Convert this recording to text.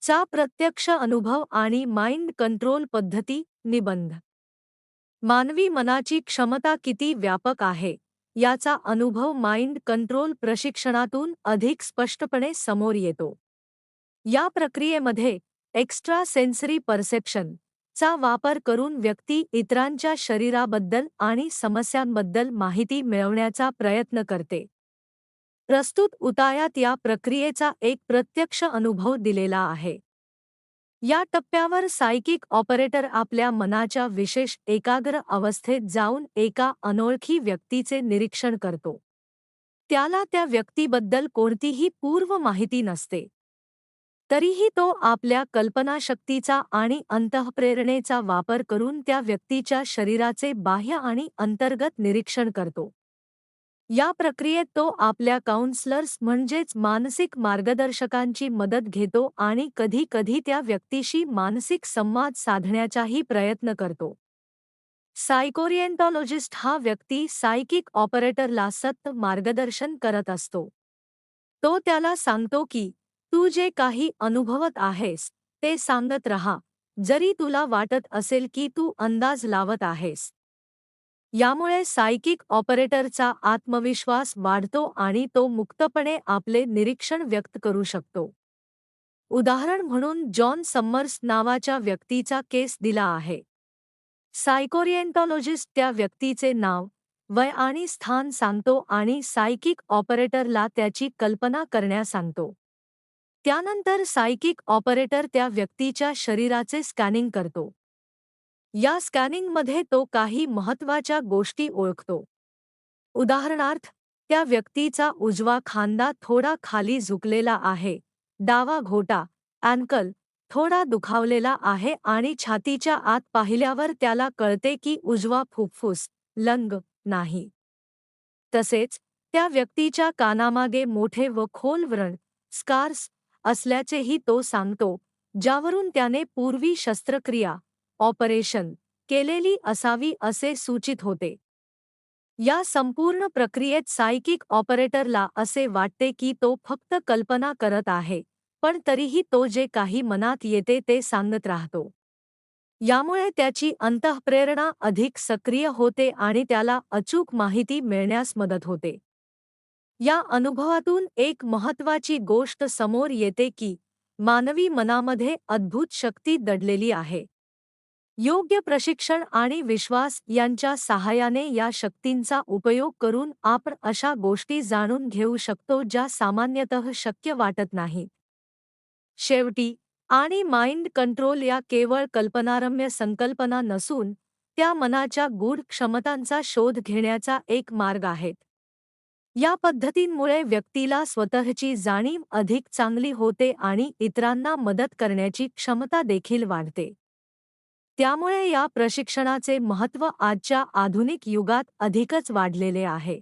चा प्रत्यक्ष अनुभव आणि माइंड कंट्रोल पद्धती निबंध. मानवी मनाची क्षमता किती व्यापक आहे याचा अनुभव माइंड कंट्रोल प्रशिक्षणातून अधिक स्पष्टपणे समोर येतो. या प्रक्रियेमध्ये एक्स्ट्रा सेन्सरी परसेप्शन चा वापर करून व्यक्ती इतरांच्या शरीराबद्दल आणि समस्यांबद्दल माहिती मिळवण्याचा प्रयत्न करते. प्रस्तुत उतायात या प्रक्रियेचा एक प्रत्यक्ष अनुभव दिलेला आहे. या टप्प्यावर सायकिक ऑपरेटर आपल्या मनाच्या विशेष एकाग्र अवस्थेत जाऊन एका अनोळखी व्यक्तीचे निरीक्षण करतो. त्याला त्या व्यक्तीबद्दल कोणतीही पूर्व माहिती नसते. तरीही तो आपल्या कल्पनाशक्तीचा आणि अंतःप्रेरणेचा वापर करून त्या व्यक्तीच्या शरीराचे बाह्य आणि अंतर्गत निरीक्षण करतो. या प्रक्रियेत तो आपल्या काउन्सलर्स म्हणजेच मानसिक मार्गदर्शकांची मदत घेतो आणि कधी-कधी त्या व्यक्तीशी मानसिक संवाद साधण्याचाही प्रयत्न करतो. सायकोरिएंटॉलॉजिस्ट हा व्यक्ती सायकिक ऑपरेटरला सतत मार्गदर्शन करत असतो. तो त्याला सांगतो की तू जे काही अनुभवत आहेस ते सांगत रहा, जरी तुला वाटत असेल की तू अंदाज लावत आहेस. यामुळे सायकिक ऑपरेटरचा आत्मविश्वास वाढतो आणि तो मुक्तपणे आपले निरीक्षण व्यक्त करू शकतो. उदाहरण म्हणून जॉन सम्मर्स नावाच्या व्यक्तीचा केस दिला आहे. सायकोरिएंटॉलॉजिस्ट त्या व्यक्तीचे नाव, वय आणि स्थान सांगतो आणि सायकिक ऑपरेटरला त्याची कल्पना करण्यास सांगतो. त्यानंतर सायकिक ऑपरेटर त्या व्यक्तीच्या शरीराचे स्कॅनिंग करतो. या स्कॅनिंगमध्ये तो काही महत्त्वाच्या गोष्टी ओळखतो. उदाहरणार्थ, त्या व्यक्तीचा उजवा खांदा थोडा खाली झुकलेला आहे, डावा घोटा अँकल थोडा दुखावलेला आहे आणि छातीच्या आत पाहिल्यावर त्याला कळते की उजवा फुफ्फुस लंग नाही. तसेच त्या व्यक्तीच्या कानामागे मोठे व खोल व्रण स्कार्स असल्याचेही तो सांगतो, ज्यावरून त्याने पूर्वी शस्त्रक्रिया ऑपरेशन केलेली असावी असे सूचित होते. या संपूर्ण प्रक्रियेत सायकिक ऑपरेटरला असे वाटते की तो फक्त कल्पना करत आहे, पण तरीही तो जे काही मनात येते ते सांगत राहतो. यामुळे त्याची अंतःप्रेरणा अधिक सक्रिय होते आणि त्याला अचूक माहिती मिळण्यास मदत होते. या अनुभवातून एक महत्त्वाची गोष्ट समोर येते की मानवी मनामध्ये अद्भुत शक्ती दडलेली आहे. योग्य प्रशिक्षण आणि विश्वास यांच्या सहाय्याने या शक्तींचा उपयोग करून आपण अशा गोष्टी जाणून घेऊ शकतो ज्या सामान्यतः शक्य वाटत नाहीत. शेवटी आणि माइंड कंट्रोल या केवळ कल्पनारम्य संकल्पना नसून त्या मनाच्या गूढ क्षमतांचा शोध घेण्याचा एक मार्ग आहेत. या पद्धतींमुळे व्यक्तीला स्वतःची जाणीव अधिक चांगली होते आणि इतरांना मदत करण्याची क्षमता देखील वाढते. त्यामुळे या प्रशिक्षणाचे महत्त्व आजच्या आधुनिक युगात अधिकच वाढलेले आहे.